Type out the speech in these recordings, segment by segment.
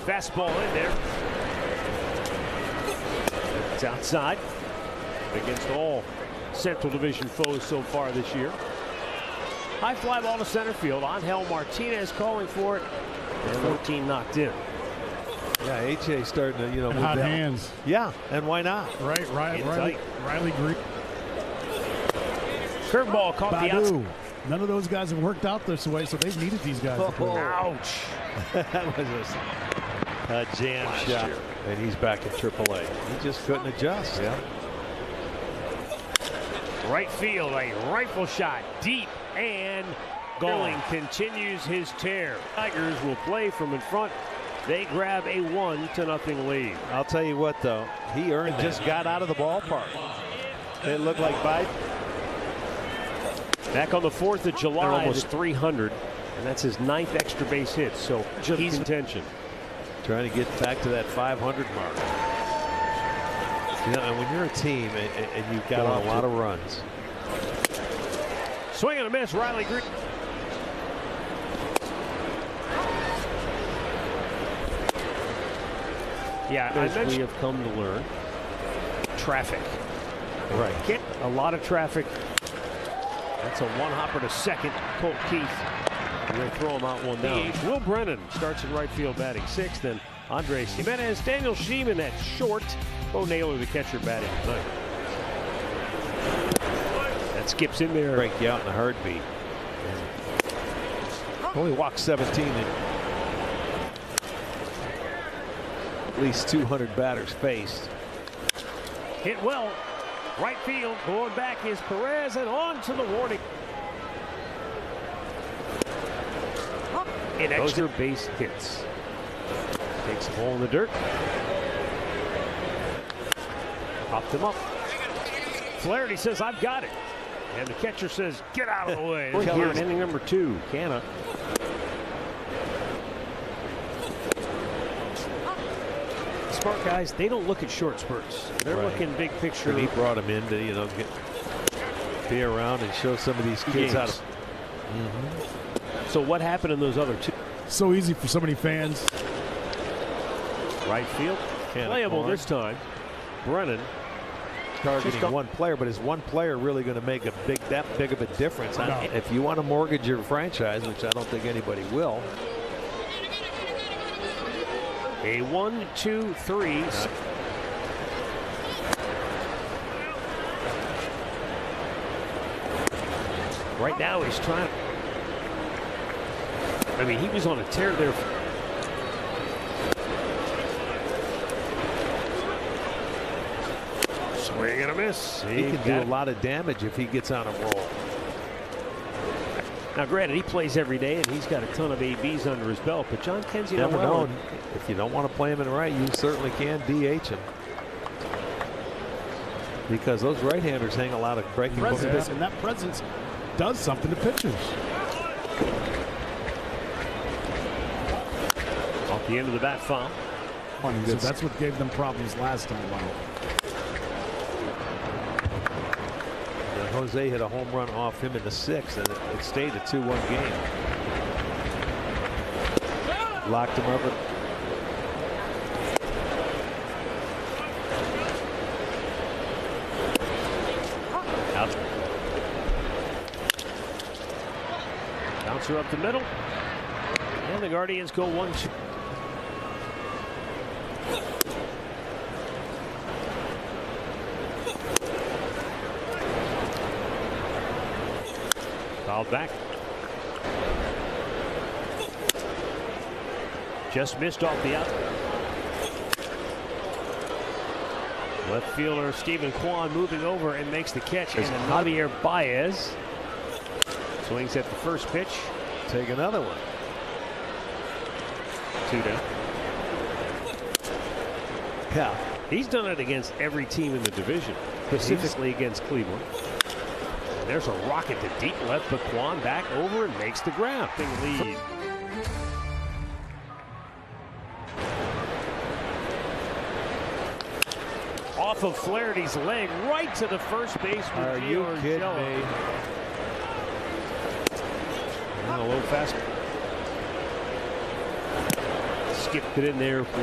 Fastball in there. It's outside against all Central Division foes so far this year. High fly ball to center field. Angel Martinez calling for it. And 14 knocked in. Yeah, H.A. starting to, move hot down. hands. Yeah, and why not? Right. Riley Green. Curveball caught the outside. None of those guys have worked out this way, so they've needed these guys. Ouch. That was a jam shot. And he's back in AAA. He just couldn't adjust. Yeah. Right field, a rifle shot deep and going. Continues his tear. Tigers will play from in front. They grab a 1-0 lead. I'll tell you what, though, he earned just got out of the ballpark. It looked like Biden. Back on the 4th of July, almost 300, and that's his 9th extra base hit. So he's in tension. Trying to get back to that 500 mark. And when you're a team and you've got a lot of runs. Swing and a miss, Riley Green. Yeah, as we have come to learn, traffic. Right. A lot of traffic. That's a one-hopper to second. Colt Keith. They throw him out one down. Will Brennan starts in right field batting 6th. Then Andres Jimenez, Daniel Sheeman at short. Bo Naylor, the catcher, batting 9th. That skips in there. Break you out in a heartbeat. Only walked 17. At least 200 batters faced. Hit well. Right field. Going back is Perez, and on to the warning. In extra base hits. Takes the ball in the dirt. Popped him up. Flaherty says, "I've got it." And the catcher says, "Get out of the way." Here in inning number 2. Canna. Smart guys, they don't look at short spurts. They're looking big picture. And he brought him in to, be around and show some of these kids how to. So what happened in those other 2? So easy for so many fans. Right field. Playable this time. Brennan targeting one player, but is one player really going to make that big of a difference? No. If you want to mortgage your franchise, which I don't think anybody will. A 1-2-3. Right now he's trying. I mean, he was on a tear there. Swing and a miss. He can do a lot of damage if he gets on a roll. Now, granted, he plays every day, and he's got a ton of ABs under his belt. But John Kenzie, never know. If you don't want to play him in right, you certainly can DH him, because those right-handers hang a lot of breaking balls. And that presence does something to pitchers. Off the end of the bat foul. So that's what gave them problems last time out. Jose hit a home run off him in the 6th, and it stayed a 2-1 game. Locked him up. Out. Bouncer up the middle. And the Guardians go 1-2. Fouled back. Just missed off the out. Left fielder Stephen Kwan moving over and makes the catch. And Javier Baez swings at the first pitch. Take another one. 2 down. Yeah. He's done it against every team in the division, specifically against Cleveland. And there's a rocket to deep left, but Kwan back over and makes the grab. Big lead. Off of Flaherty's leg, right to the first base. Are you kidding me? A low fast. skipped it in there for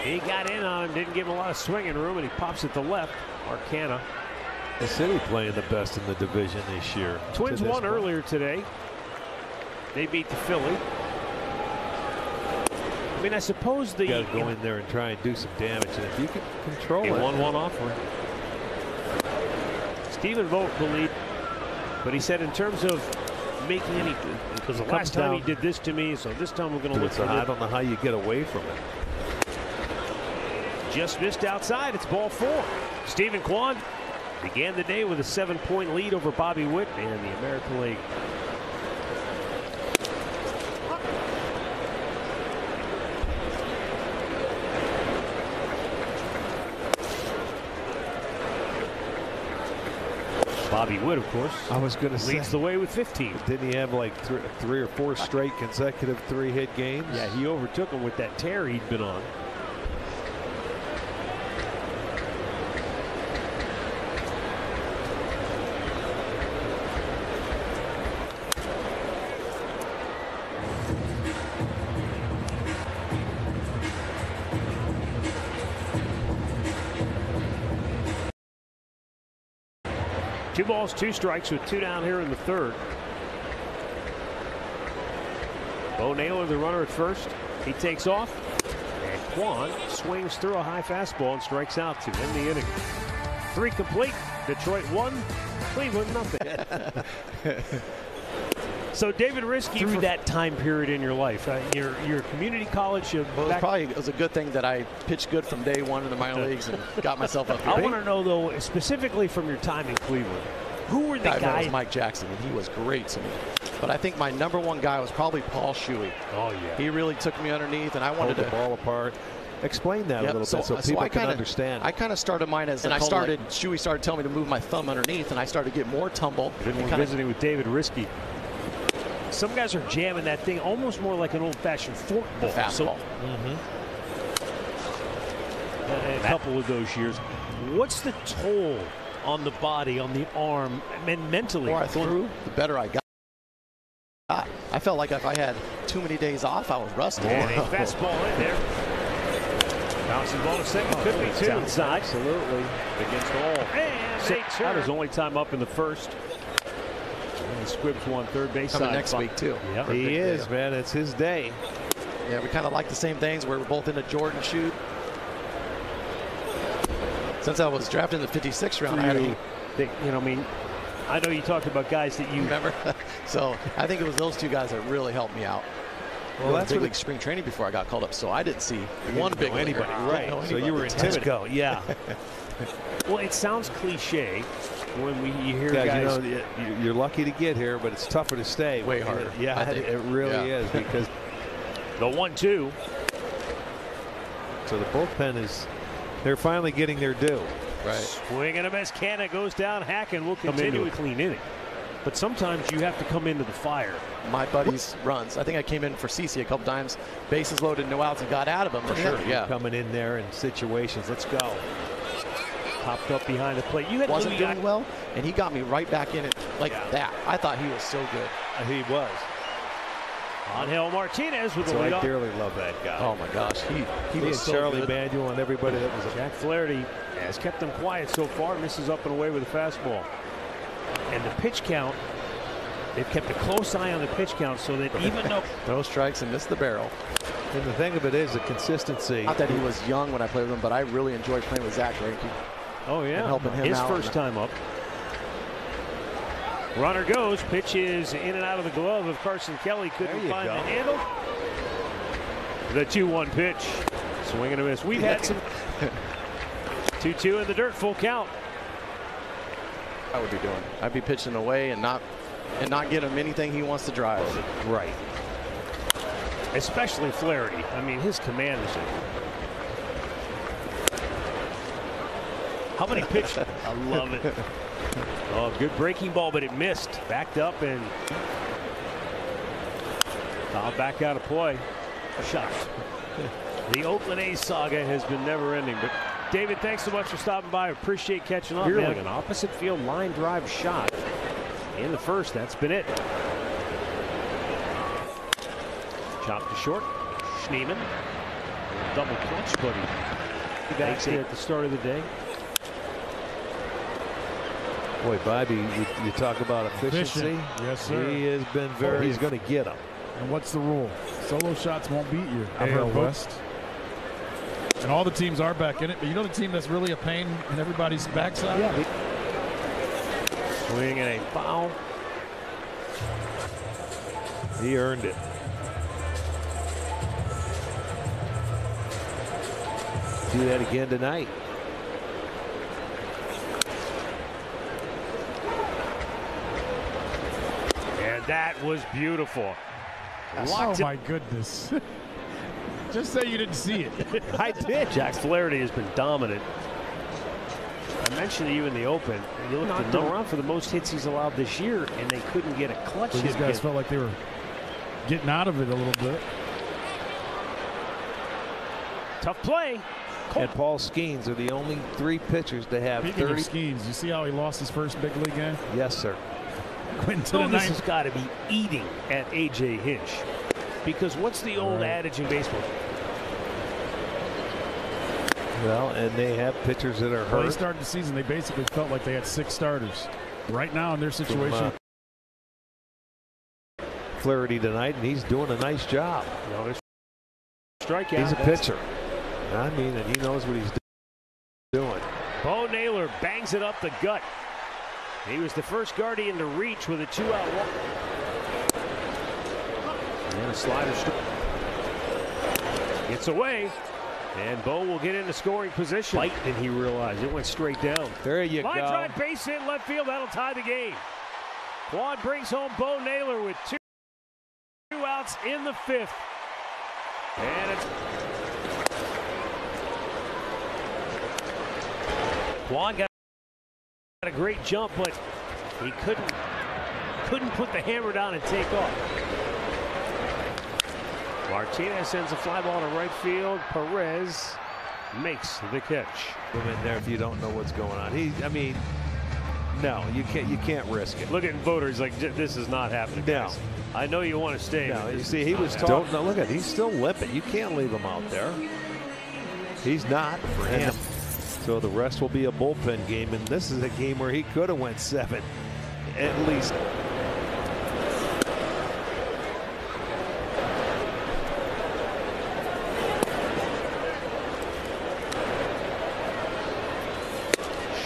he got in on him, didn't give him a lot of swinging room, and he pops it to left. Arcana. The City playing the best in the division this year. Twins won earlier today. They beat the Philly. I mean, I suppose the got to go in there and try and do some damage, and if you can control it. 1-1 offering. Stephen Vogt believed, but he said in terms of making any, because the last time he did this to me, so this time we're going to look for it. I don't know how you get away from it. Just missed outside. It's ball 4. Stephen Kwan began the day with a 7-point lead over Bobby Witt and the American League. Bobby Witt, of course, I was going to say, leads the way with 15. Didn't he have like three or four straight consecutive 3-hit games? Yeah, he overtook him with that tear he'd been on. Two balls, 2 strikes with 2 down here in the 3rd. Bo Naylor, the runner at first. He takes off. And Kwan swings through a high fastball and strikes out to end the inning. 3 complete. Detroit 1. Cleveland nothing. So David Risky, through that time period in your life, your community college. Well, it was a good thing that I pitched good from day 1 in the minor leagues and got myself up here. I want to know, though, specifically from your time in Cleveland, who were the guys? That was Mike Jackson, and he was great to me. But I think my #1 guy was probably Paul Shuey. Oh, yeah. He really took me underneath, and I wanted to ball apart. Explain that a little bit so people can understand. I kind of started mine as, and Shuey started telling me to move my thumb underneath, and I started to get more tumble. We're visiting with David Risky. Some guys are jamming that thing almost more like an old-fashioned fork ball. Fastball. A couple of those years. What's the toll on the body, on the arm, and mentally? The more I threw, the better I got. I felt like if I had too many days off, I was rusty. And a fastball in there. Bouncing ball to second. Could be 2. Outside. Absolutely. Against all. And that was only time up in the 1st. And Squibbs won third base coming side. Next week, too. Yep. He is, man. It's his day. Yeah, we kind of like the same things. We're both in a Jordan shoe. Since I was drafted in the 56th round, I mean, I know you talked about guys that you remember. So I think it was those 2 guys that really helped me out. Well, that's big league spring training before I got called up, so I didn't see one big anybody. Right. So you were intimidated. Yeah. Well, it sounds cliche when you hear guys. You know, you're lucky to get here, but it's tougher to stay. Way harder. Yeah, it really is because the 1-2. So the bullpen is. They're finally getting their due. Right. Swing and a miss. Canna goes down. Hacken will continue a clean inning. But sometimes you have to come into the fire. My buddies runs. I think I came in for CC a couple times. Bases loaded, no outs, and got out of them. For sure. Yeah. Coming in there in situations. Let's go. Popped up behind the plate. Wasn't doing well, and he got me right back in it like that. I thought he was so good. He was. Angel Martinez with the lead off. I dearly love that guy. Oh my gosh, he was so Charlie good. Manuel and everybody that was. Jack Flaherty has kept them quiet so far. Misses up and away with a fastball. And the pitch count, they've kept a close eye on the pitch count so that even though no strikes and missed the barrel. And the thing of it is the consistency. Not that he was young when I played with him, but I really enjoyed playing with Zach Greinke. Oh yeah, and helping him his out. First time up. Runner goes. Pitch is in and out of the glove of Carson Kelly. Couldn't find the handle. The 2-1 pitch. Swing and a miss. We've had some 2-2 in the dirt. Full count. I would be doing. I'd be pitching away and not get him anything he wants to drive. Right. Especially Flaherty. I mean, his command is how many pitches? I love it. Oh, good breaking ball, but it missed. Backed up and fouled back out of play. A shot. The Oakland A's saga has been never ending, but David, thanks so much for stopping by. Appreciate catching up. Really? An opposite field line drive shot in the first. That's been it. Chopped to short. Schneemann. Double clutch, but he makes it at the start of the day. Boy, Bobby, you talk about efficiency. Yes, sir. He has been very. He's going to get them. And what's the rule? Solo shots won't beat you. AL West. And all the teams are back in it, but you know the team that's really a pain in everybody's backside? Yeah. Swing and a foul. He earned it. Do that again tonight. And that was beautiful. Oh my goodness. Just say you didn't see it. I did. Jack's Flaherty has been dominant. I mentioned to you in the open, you looked at the run for the most hits he's allowed this year, and they couldn't get a clutch hit. These guys felt like they were getting out of it a little bit. Tough play. And Paul Skeens are the only 3 pitchers to have Speaking 30. of Skeens, you see how he lost his first big league game? Yes, sir. Went to the This ninth. has got to be eating at A.J. Hinch. Because what's the old adage in baseball? Well, and they have pitchers that are When they hurt. started the season, they basically felt like they had 6 starters. Right now in their situation. Flaherty tonight, and he's doing a nice job. Strikeout. He's a pitcher. I mean, and he knows what he's doing. Bo Naylor bangs it up the gut. He was the first Guardian to reach with a 2-out walk. And a slider gets away. And Bo will get into scoring position. Light, and he realized it went straight down. There you Line go. drive, base hit, left field. That'll tie the game. Quad brings home Bo Naylor with 2 outs in the 5th. And it's Quad got a great jump, but he couldn't put the hammer down and take off. Martinez sends a fly ball to right field. Perez makes the catch. Put him in there if you don't know what's going on. I mean, no, you can't risk it. Look at voters like this is not happening. No. Guys. I know you want to stay. No, you see, he was talking. No, look at, he's still limping. You can't leave him out there. He's not for him. So the rest will be a bullpen game, and this is a game where he could have went 7, at least.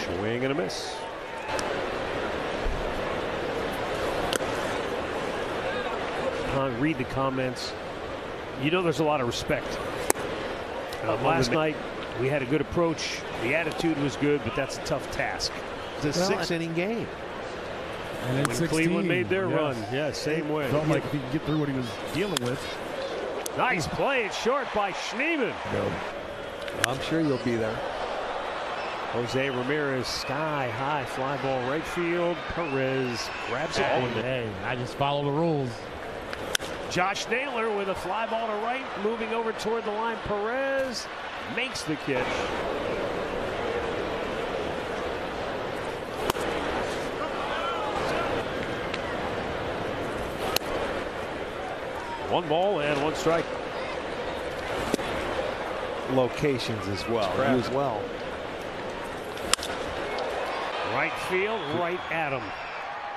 Swing and a miss. Read the comments. You know there's a lot of respect. Last night we had a good approach. The attitude was good, but that's a tough task. It's a 6-inning game. And When Cleveland made their run, yeah, same way. Felt like if he could get through what he was dealing with. Nice play. It's short by Schneemann. No. I'm sure you'll be there. Jose Ramirez, sky high fly ball right field. Perez grabs it. Hey, I just follow the rules. Josh Naylor with a fly ball to right, moving over toward the line. Perez makes the catch. One ball and 1 strike. Locations as well. As well. Right field, right at him.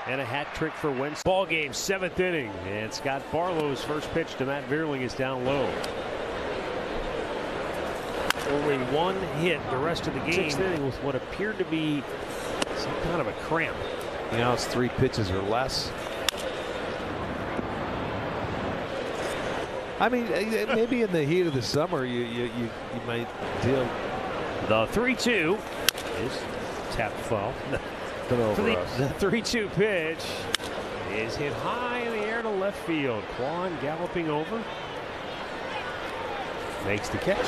And a hat trick for Wentz. Ball game, 7th inning. And Scott Barlow's first pitch to Matt Vierling is down low. Only 1 hit the rest of the game. 6th inning with what appeared to be some kind of a cramp. You know, it's 3 pitches or less. I mean, maybe in the heat of the summer, you might deal. The 3-2 is tapped foul. The 3-2 pitch is hit high in the air to left field. Quan galloping over. Makes the catch.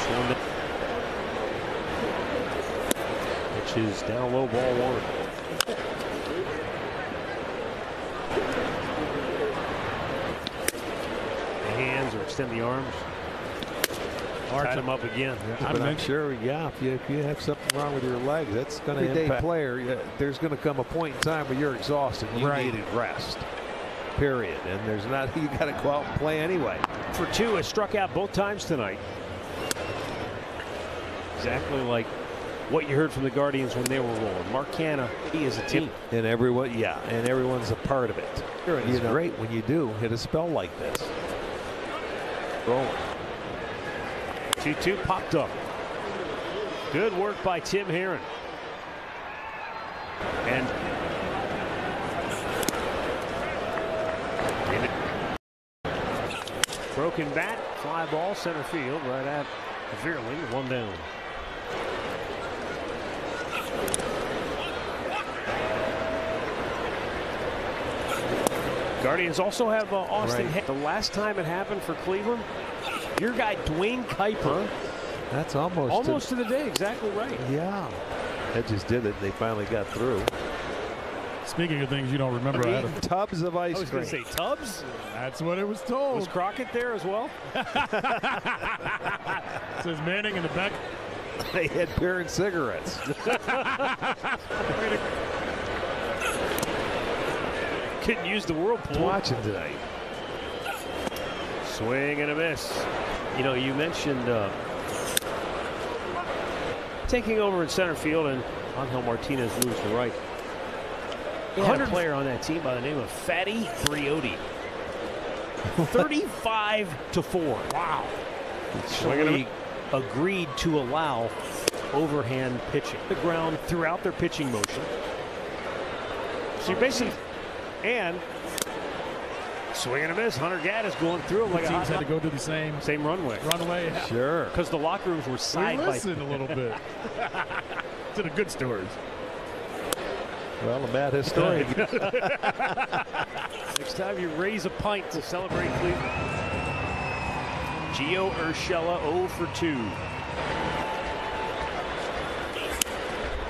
Pitch is down low, ball 1. The hands or extend the arms. Tied him up again. But I'm sure, yeah, if you have something wrong with your leg, that's going to impact. Player, there's going to come a point in time where you're exhausted. You needed rest. Period. And there's not. You got to go out and play anyway. For two, has struck out both times tonight. Exactly like what you heard from the Guardians when they were rolling. Mark Canha, he is a team. And everyone, yeah, and everyone's a part of it. It's great when you do hit a spell like this. Rolling. 2-2 popped up. Good work by Tim Herron. And broken bat, fly ball, center field, right at Veerling, 1 down. Guardians also have Austin. The last time it happened for Cleveland, your guy Dwayne Kuiper. That's almost to the day. Exactly right. Yeah, that just did it. They finally got through. Speaking of things you don't remember, I had tubs of ice cream. I was going to say tubs. That's what it was told. Was Crockett there as well? Says Manning in the back. They had beer and cigarettes. Couldn't use the whirlpool. Watching tonight. Swing and a miss. You know, you mentioned taking over in center field, and Angel Martinez moves to right. 100 player on that team by the name of Fatty Briotti. 35-4. Wow. Swinging agreed to allow overhand pitching. The ground throughout their pitching motion. So you're basically. And swing and a miss. Hunter Gaddis going through him like teams had to go to the same runway. Yeah. Sure. Because the locker rooms were side by side. A little bit. To the good stories. Well, a bad historian. Next time you raise a pint to celebrate Cleveland. Gio Urshela 0 for 2.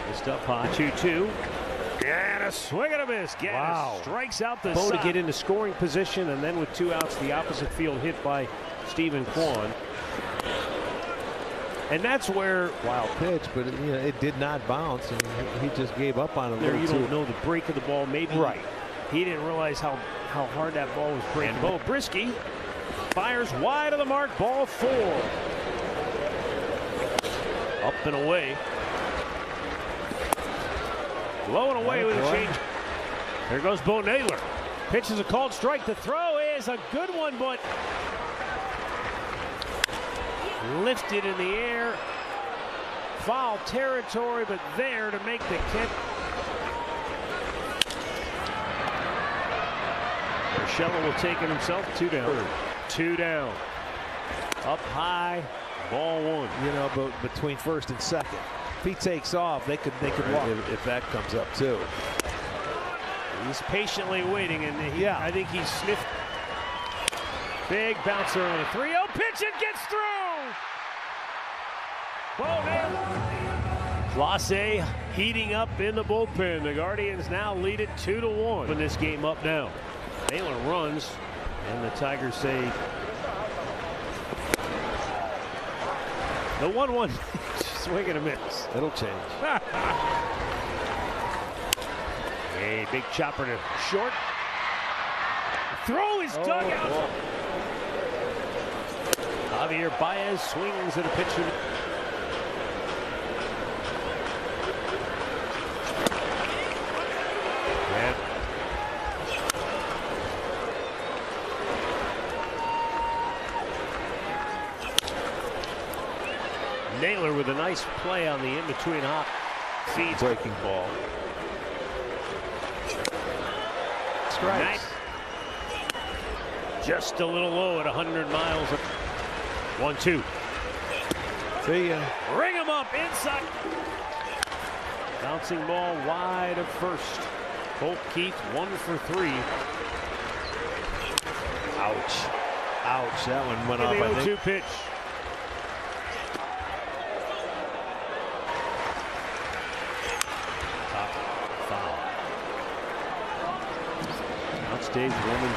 Missed up high. 2-2. And a swing and a miss. Gaddis strikes out the side to get into scoring position, and then with 2 outs, the opposite field hit by Stephen Kwan. And that's where wild pitch, but it did not bounce, and he just gave up on it. There, you don't know the break of the ball. Maybe he didn't realize how hard that ball was breaking. And Bo Brisky fires wide of the mark. Ball 4. Up and away. Low and away with a change. There goes Bo Naylor. Pitch is a called strike. The throw is a good one, but lifted in the air. Foul territory, but there to make the catch. Urshela will take it himself. 2 down. 2 down. Up high. Ball 1. You know, but between first and second. If he takes off, they could walk if that comes up too. He's patiently waiting, and I think he's sniffed. Big bouncer on a 3-0 pitch. It gets through. Bo Naylor. Class A heating up in the bullpen. The Guardians now lead it 2-1. In this game up now. Naylor runs, and the Tigers say the 1-1. Swing and a miss. It'll change. A big chopper to short. Throw is dug out. Javier Baez swings at a pitch. Naylor with a nice play on the in-between hop. Feeds. Breaking ball. Strikes. Just a little low at 100 miles. 1-2. See ya. Ring him up inside. Bouncing ball wide of first. Colt Keith 1 for 3. Ouch. Ouch. That one went off. The 0-2 pitch. Outstage woman.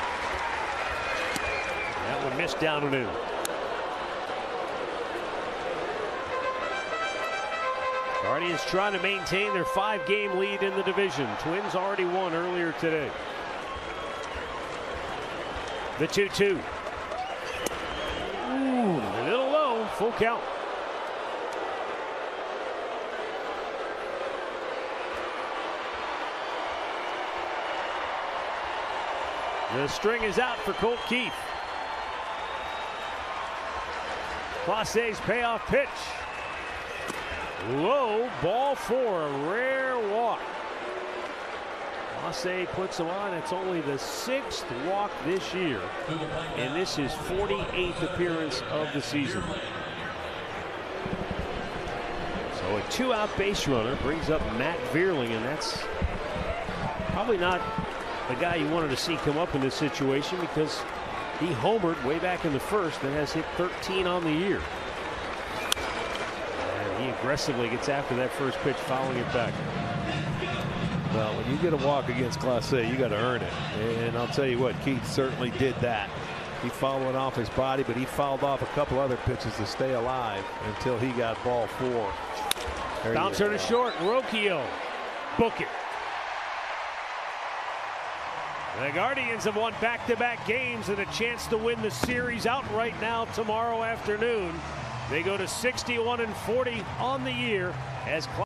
That one missed down and in. Guardians trying to maintain their 5-game lead in the division. Twins already won earlier today. The 2-2. Ooh, a little low. Full count. The string is out for Colt Keith. Clase's payoff pitch. Low, ball 4, a rare walk. Clase puts him on. It's only the 6th walk this year, and this is 48th appearance of the season. So a 2-out base runner brings up Matt Vierling, and that's probably not the guy you wanted to see come up in this situation, because he homered way back in the first and has hit 13 on the year. And he aggressively gets after that first pitch, fouling it back. Well, when you get a walk against Clase, you got to earn it. And I'll tell you what, Keith certainly did that. He fouled one off his body, but he fouled off a couple other pitches to stay alive until he got ball 4. Bouncer to short. Rocchio. Book it. The Guardians have won back-to-back games and a chance to win the series outright now tomorrow afternoon. They go to 61-40 on the year as